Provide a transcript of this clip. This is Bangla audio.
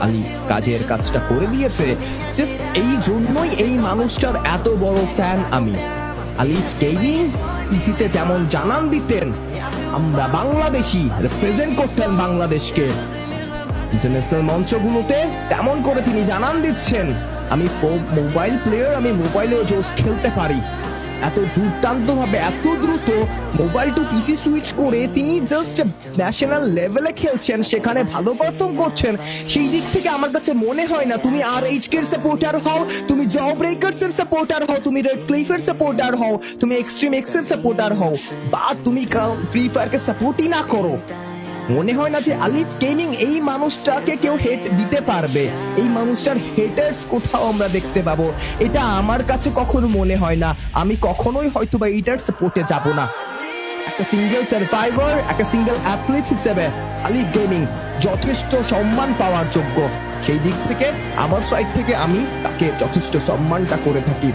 আলিফ কাজের কাজটা করে দিয়েছে। জাস্ট এই জন্যই এই মানুষটার এত বড় ফ্যান আমি। আলিফ গেমিং পিসিতে যেমন জানান দিতেন আমরা বাংলাদেশি রিপ্রেজেন্ট করতেন বাংলাদেশকে, ইন্টারন্যাশনাল মঞ্চগুলোতে তেমন করে তিনি জানান দিচ্ছেন আমি মোবাইল প্লেয়ার, আমি মোবাইলেও জোস খেলতে পারি। এত দুর্দান্ত ভাবে এত দ্রুত মোবাইল টু পিসি সুইচ করে তিনি জাস্ট ন্যাশনাল লেভেলে খেলছেন, সেখানে ভালো পারফর্ম করছেন। সেই দিক থেকে আমার কাছে মনে হয় না তুমি আর এইচ কে এর সাপোর্টার হও, তুমি জ ব্রেকার্স এর সাপোর্টার হও, তুমি রেড ক্লিফের সাপোর্টার হও, তুমি এক্সট্রিম এক্স এর সাপোর্টার হও, বা তুমি ফ্রি ফায়ারকে সাপোর্টই না করো, মনে হয় না যে আলিফ গেমিং এই মানুষটাকে কেউ হেট দিতে পারবে। এই মানুষটার হেটার্স কোথাও আমরা দেখতে পাবো, এটা আমার কাছে কখনো মনে হয় না। আমি কখনোই হয়তো বা এইটার সাপোর্টে যাব না। একটা সিঙ্গেল সার্ভাইভার, একটা সিঙ্গেল অ্যাথলিট হিসেবে আলিফ গেমিং যথেষ্ট সম্মান পাওয়ার যোগ্য। সেই দিক থেকে আমার সাইড থেকে আমি তাকে যথেষ্ট সম্মানটা করে থাকি।